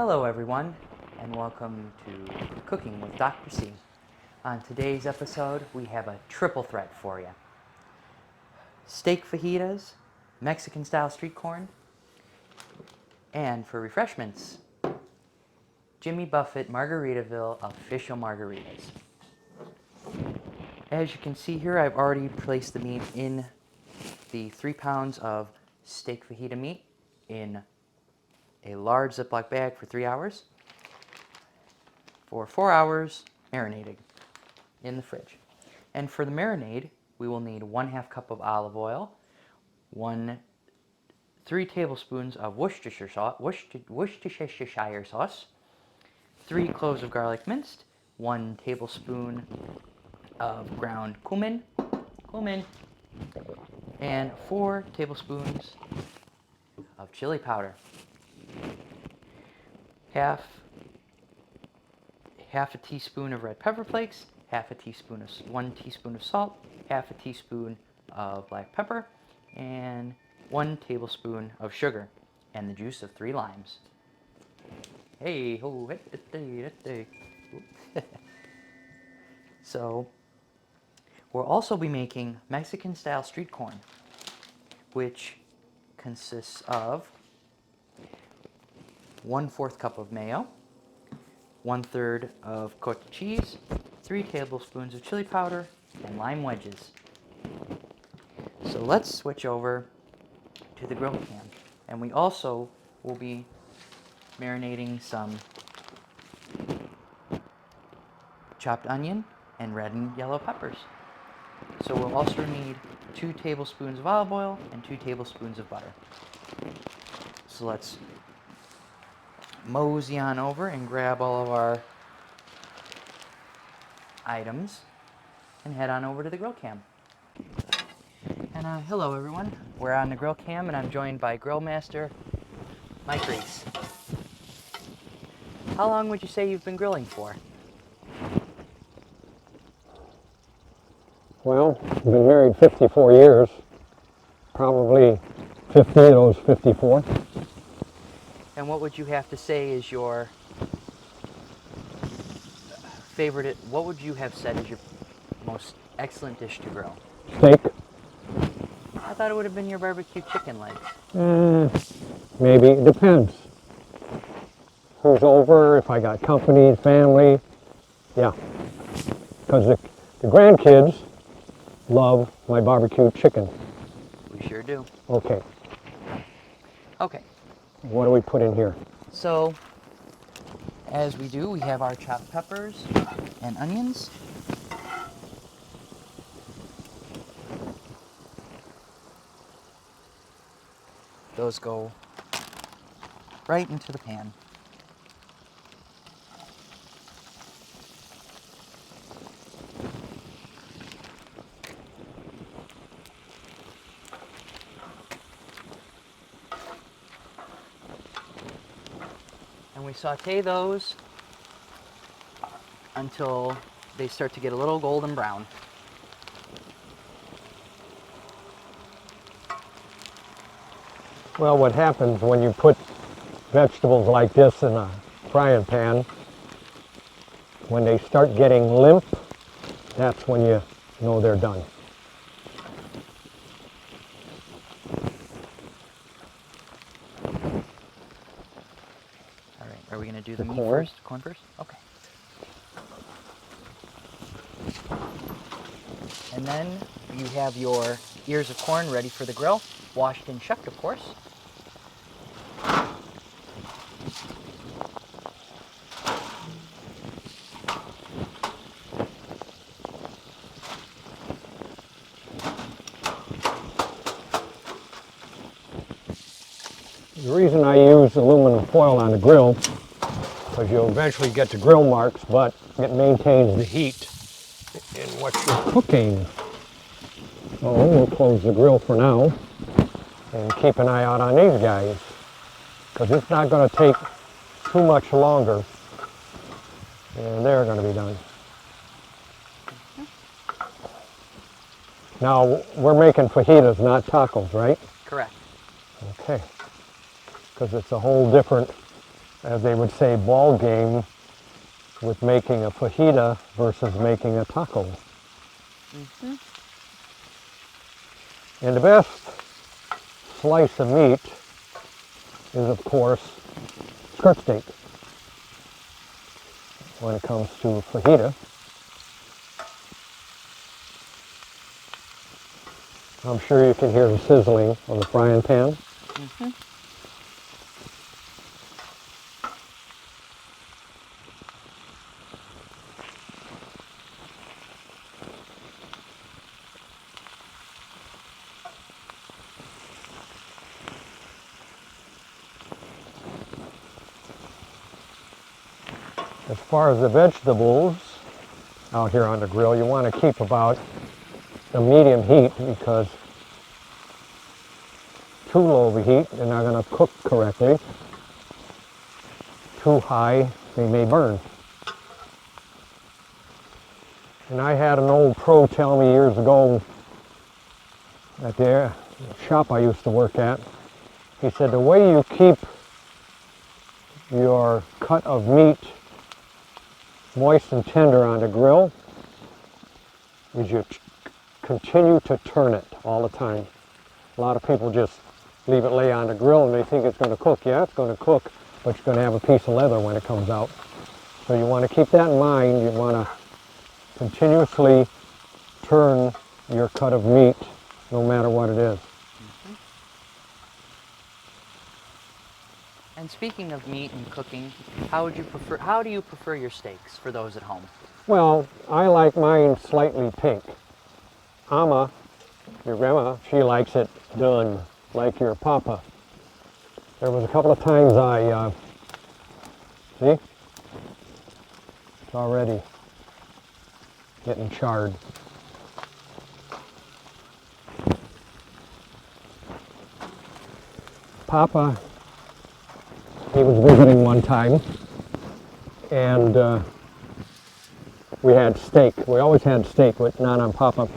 Hello everyone, and welcome to Cooking with Dr. C. On today's episode, we have a triple threat for you. Steak fajitas, Mexican-style street corn, and for refreshments, Jimmy Buffett Margaritaville official margaritas. As you can see here, I've already placed the meat in the 3 pounds of steak fajita meat in a large Ziploc bag for 3 hours. For 4 hours marinating in the fridge. And for the marinade, we will need 1/2 cup of olive oil, 3 tablespoons of Worcestershire sauce, 3 cloves of garlic minced, 1 tablespoon of ground cumin, and 4 tablespoons of chili powder. Half a teaspoon of red pepper flakes, 1 teaspoon of salt, 1/2 teaspoon of black pepper, and 1 tablespoon of sugar, and the juice of 3 limes. Hey ho, hey. So, we'll also be making Mexican-style street corn, which consists of 1/4 cup of mayo, 1/3 of cooked cheese, 3 tablespoons of chili powder, and lime wedges. So let's switch over to the grill pan. And we also will be marinating some chopped onion and red and yellow peppers. So we'll also need 2 tablespoons of olive oil and 2 tablespoons of butter. So let's mosey on over and grab all of our items and head on over to the grill cam. And hello everyone, we're on the grill cam and I'm joined by grill master Mike Reese. How long would you say you've been grilling for? Well, I've been married 54 years, probably 50 of those 54. And what would you have to say is your favorite, what would you have said is your most excellent dish to grill? Steak? I thought it would have been your barbecue chicken legs. Maybe, it depends. Who's over, if I got company, family, yeah. Because the grandkids love my barbecue chicken. We sure do. Okay, Okay, what do we put in here? so as we do, we have our chopped peppers and onions. Those go right into the pan. And we saute those until they start to get a little golden brown. Well, what happens when you put vegetables like this in a frying pan, when they start getting limp, that's when you know they're done. All right, are we going to do the meat corn? first? Corn first? Okay. And then you have your ears of corn ready for the grill, washed and shucked, of course. The reason I use aluminum foil on the grill, because you'll eventually get the grill marks, but it maintains the heat in what you're cooking. So we'll close the grill for now and keep an eye out on these guys, because it's not going to take too much longer and they're going to be done. Now we're making fajitas, not tacos, right? Correct. Okay. Because it's a whole different as they would say, ball game with making a fajita versus making a taco. And the best slice of meat is, of course, skirt steak when it comes to fajita. I'm sure you can hear the sizzling on the frying pan. As far as the vegetables out here on the grill, you want to keep about a medium heat because too low of a heat, they're not going to cook correctly. Too high, they may burn. And I had an old pro tell me years ago at the shop I used to work at, he said the way you keep your cut of meat moist and tender on the grill is you continue to turn it all the time. A lot of people just leave it lay on the grill and they think it's going to cook. Yeah, it's going to cook, but you're going to have a piece of leather when it comes out. So you want to keep that in mind. You want to continuously turn your cut of meat no matter what it is. And speaking of meat and cooking, how do you prefer your steaks for those at home? Well, I like mine slightly pink. Amma, your grandma, she likes it done like your papa. There was a couple of times see? It's already getting charred. Papa, he was visiting one time, and we had steak. We always had steak, but not on Papa.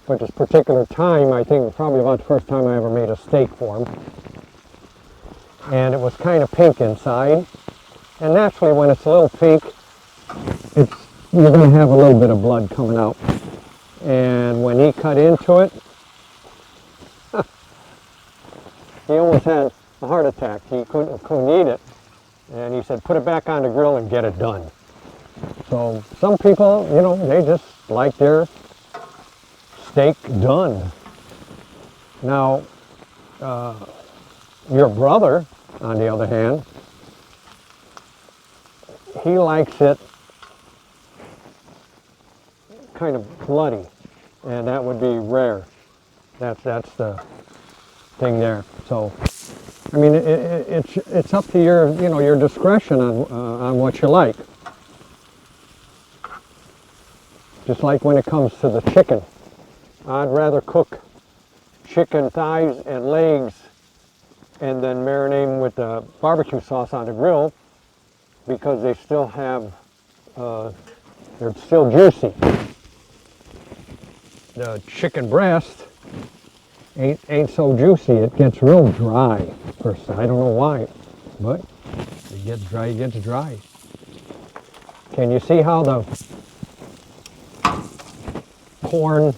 But this particular time, I think probably about the first time I ever made a steak for him. And it was kind of pink inside. And naturally, when it's a little pink, you're going to have a little bit of blood coming out. And when he cut into it, he almost had a heart attack. He couldn't eat it. And he said, put it back on the grill and get it done. So some people, you know, they just like their steak done. Now, your brother, on the other hand, he likes it kind of bloody, and that would be rare. That's the thing there. So, I mean, it's up to your discretion on what you like. Just like when it comes to the chicken, I'd rather cook chicken thighs and legs and then marinate them with the barbecue sauce on the grill because they still have, they're still juicy. The chicken breast ain't so juicy. It gets real dry. First, I don't know why, but it gets dry. It gets dry. Can you see how the corn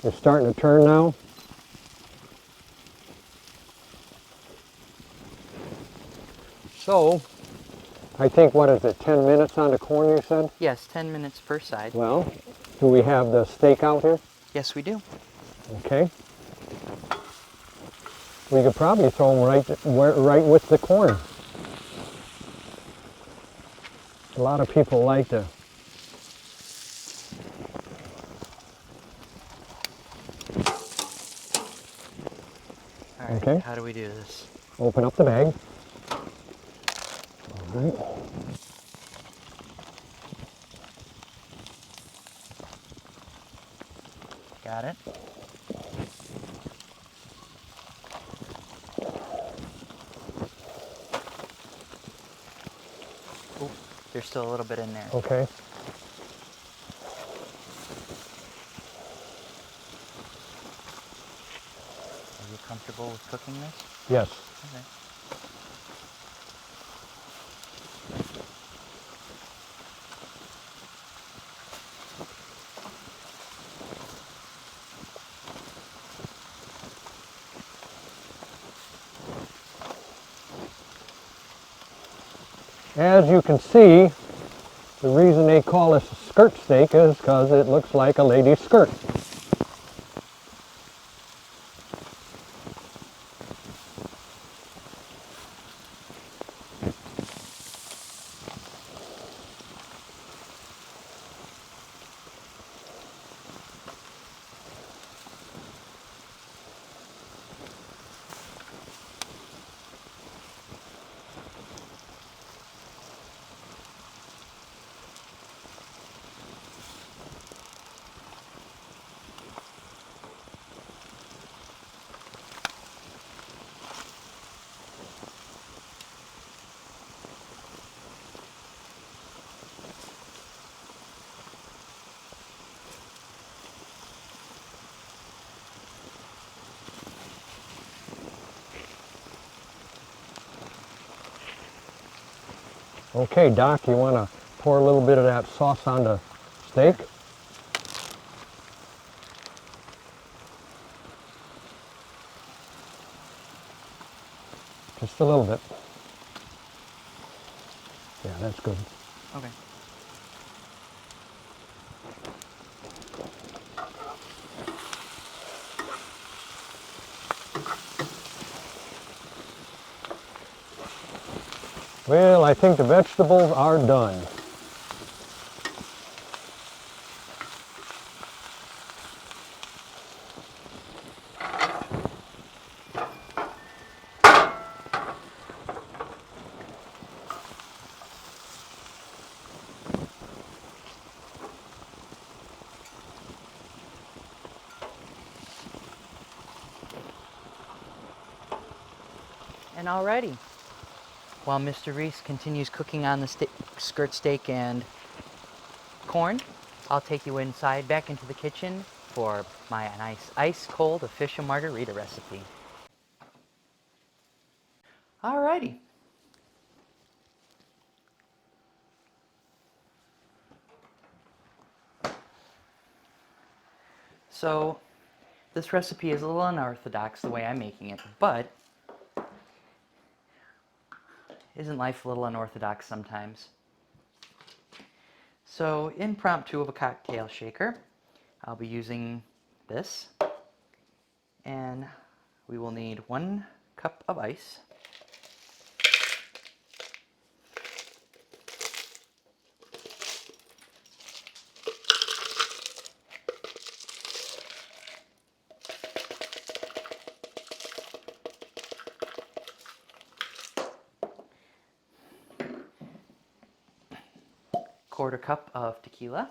is starting to turn now? So, I think, what is it, 10 minutes on the corn you said? Yes, 10 minutes per side. Well, do we have the steak out here? Yes, we do. Okay. We could probably throw them right with the corn. A lot of people like to. All right, Okay. how do we do this? Open up the bag. All right. Got it. Oh, there's still a little bit in there. Okay. Are you comfortable with cooking this? Yes. Okay. As you can see, the reason they call this a skirt steak is because it looks like a lady's skirt. Okay, Doc, you want to pour a little bit of that sauce on the steak? Just a little bit. Yeah, that's good. Okay. Well, I think the vegetables are done. And alrighty. While Mr. Reese continues cooking on the skirt steak and corn, I'll take you inside back into the kitchen for my nice ice cold official margarita recipe. Alrighty. So this recipe is a little unorthodox the way I'm making it, but isn't life a little unorthodox sometimes? So impromptu of a cocktail shaker, I'll be using this, and we will need 1 cup of ice, quarter cup of tequila,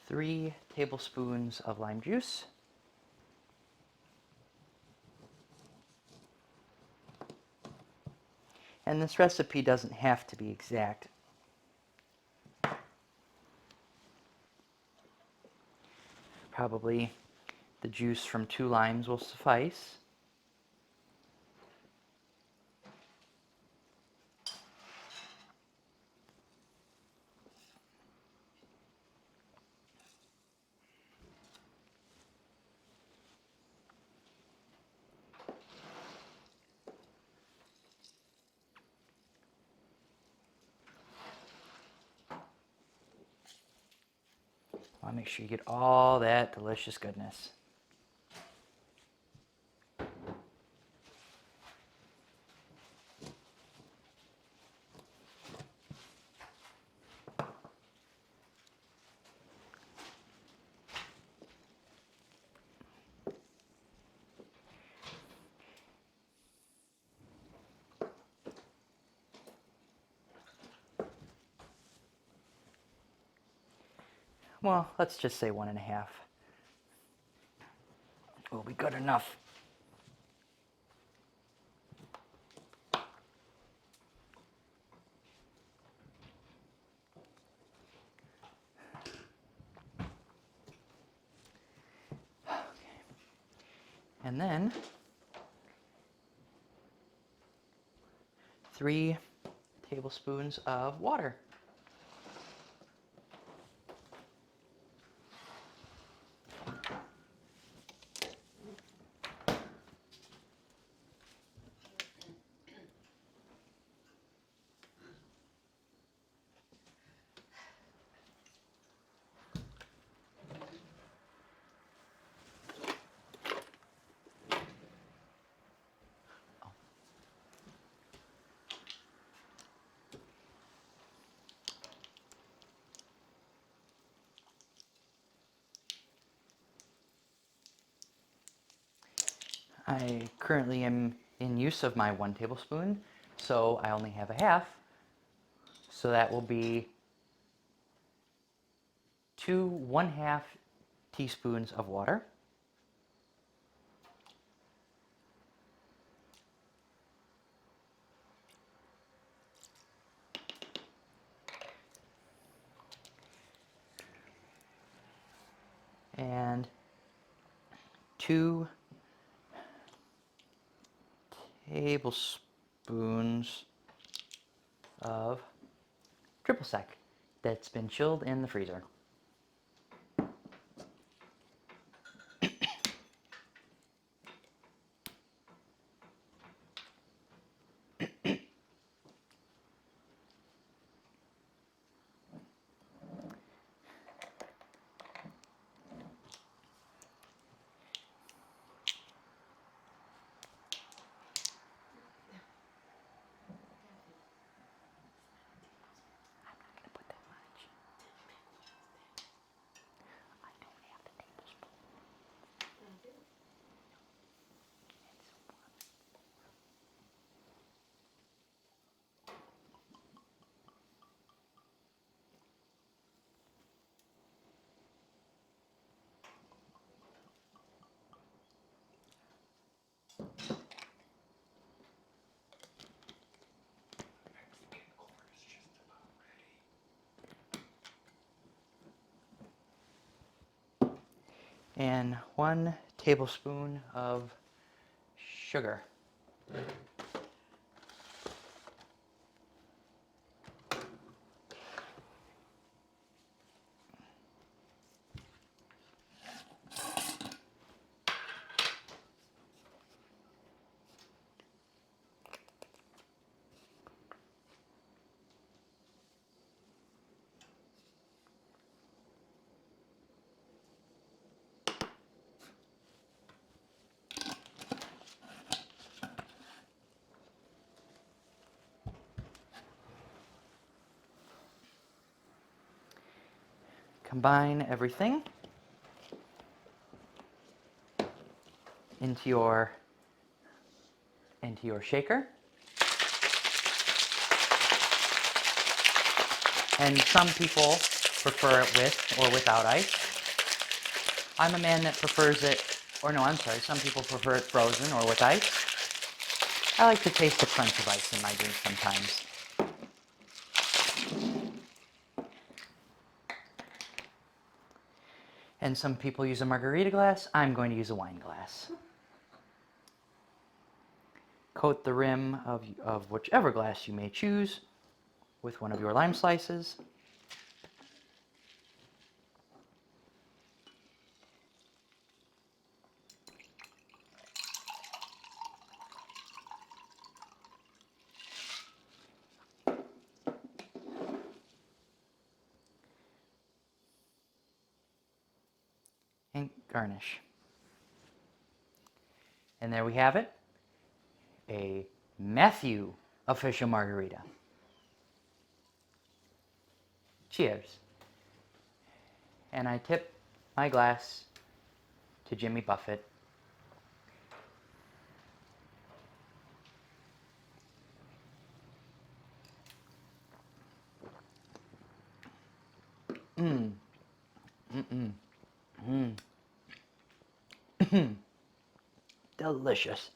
three tablespoons of lime juice, and this recipe doesn't have to be exact. Probably the juice from 2 limes will suffice. I want to make sure you get all that delicious goodness. Well, let's just say 1.5 will be good enough. And then 3 tablespoons of water. I currently am in use of my 1 tablespoon, so I only have a half. So that will be 2 1/2 teaspoons of water. And 2 tablespoons of triple sec that's been chilled in the freezer. And 1 tablespoon of sugar. Combine everything into your shaker. And some people prefer it with or without ice. I'm a man that prefers it, or no, I'm sorry, some people prefer it frozen or with ice. I like to taste the crunch of ice in my drink sometimes. And some people use a margarita glass. I'm going to use a wine glass. Coat the rim of whichever glass you may choose with one of your lime slices. And garnish. And there we have it, a Matthew official margarita. Cheers. And I tip my glass to Jimmy Buffett. Delicious.